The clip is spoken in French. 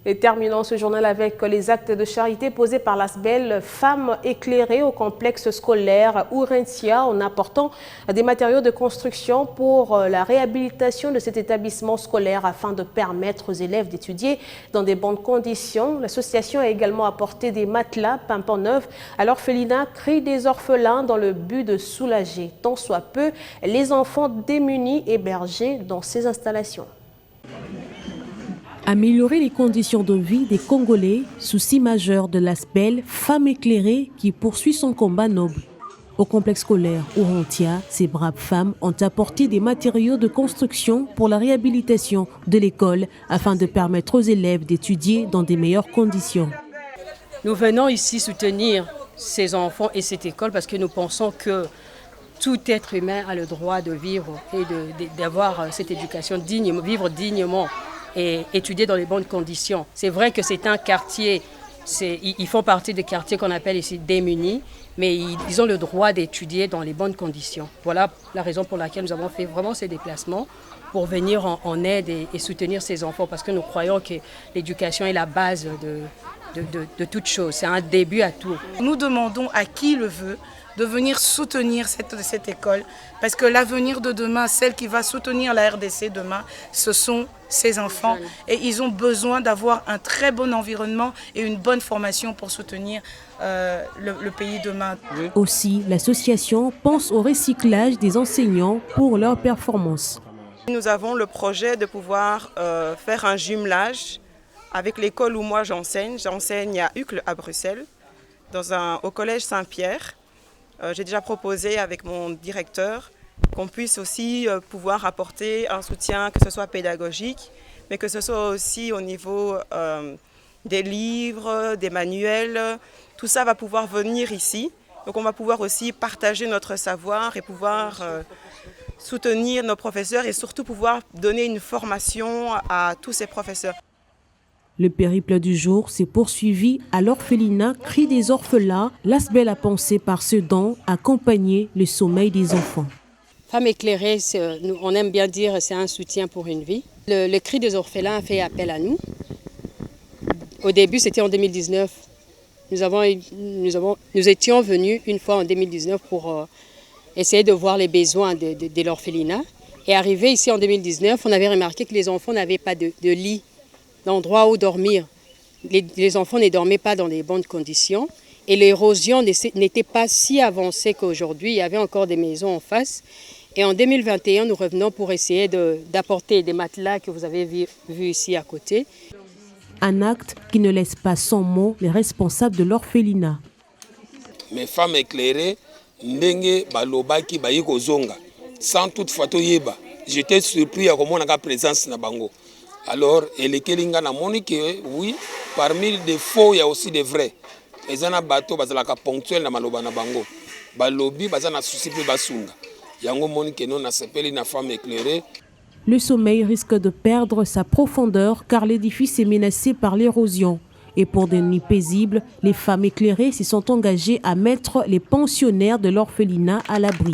Et terminons ce journal avec les actes de charité posés par l'ASBEL Femmes éclairées au complexe scolaire Ourentia en apportant des matériaux de construction pour la réhabilitation de cet établissement scolaire afin de permettre aux élèves d'étudier dans des bonnes conditions. L'association a également apporté des matelas pimpant neufs à l'orphelinat Cri des orphelins dans le but de soulager tant soit peu les enfants démunis hébergés dans ces installations. Améliorer les conditions de vie des Congolais, souci majeur de l'ASBEL Femmes éclairées qui poursuit son combat noble. Au complexe scolaire Ourentia, ces braves femmes ont apporté des matériaux de construction pour la réhabilitation de l'école afin de permettre aux élèves d'étudier dans des meilleures conditions. Nous venons ici soutenir ces enfants et cette école parce que nous pensons que tout être humain a le droit de vivre et d'avoir cette éducation digne, vivre dignement et étudier dans les bonnes conditions. C'est vrai que c'est un quartier, ils font partie des quartiers qu'on appelle ici démunis, mais ils ont le droit d'étudier dans les bonnes conditions. Voilà la raison pour laquelle nous avons fait vraiment ces déplacements pour venir en aide et soutenir ces enfants parce que nous croyons que l'éducation est la base de toute chose. C'est un début à tout. Nous demandons à qui le veut de venir soutenir cette école parce que l'avenir de demain, celle qui va soutenir la RDC demain, ce sont ces enfants et ils ont besoin d'avoir un très bon environnement et une bonne formation pour soutenir le pays demain. Aussi, l'association pense au recyclage des enseignants pour leur performance. Nous avons le projet de pouvoir faire un jumelage avec l'école où moi j'enseigne. J'enseigne à Uccle à Bruxelles, au collège Saint-Pierre. J'ai déjà proposé avec mon directeur qu'on puisse aussi pouvoir apporter un soutien, que ce soit pédagogique, mais que ce soit aussi au niveau des livres, des manuels. Tout ça va pouvoir venir ici. Donc on va pouvoir aussi partager notre savoir et pouvoir soutenir nos professeurs et surtout pouvoir donner une formation à tous ces professeurs. Le périple du jour s'est poursuivi à l'orphelinat Cri des orphelins. L'ASBEL a pensé par ce don accompagner le sommeil des enfants. Femmes éclairées, on aime bien dire c'est un soutien pour une vie. Le Cri des orphelins a fait appel à nous. Au début, c'était en 2019. Nous étions venus une fois en 2019 pour essayer de voir les besoins de l'orphelinat. Et arrivé ici en 2019, on avait remarqué que les enfants n'avaient pas de lit, d'endroit où dormir. Les enfants ne dormaient pas dans les bonnes conditions et l'érosion n'était pas si avancée qu'aujourd'hui. Il y avait encore des maisons en face. Et en 2021, nous revenons pour essayer d'apporter des matelas que vous avez vus ici à côté. Un acte qui ne laisse pas sans mot les responsables de l'orphelinat. Mes femmes éclairées, ndenge balobaki bayiko zonga, sans toutefois toyeba. J'étais surpris à comment on a la présence na bango. Alors, elekelinga na moni que oui, parmi les faux, il y a aussi des vrais. Les ana bateau bazalaka ponctuel na maloba na bango. Balobi bazana souci pe basunga. Yango moni que non na sepeli na femme éclairée. Le sommeil risque de perdre sa profondeur car l'édifice est menacé par l'érosion. Et pour des nuits paisibles, les femmes éclairées se sont engagées à mettre les pensionnaires de l'orphelinat à l'abri.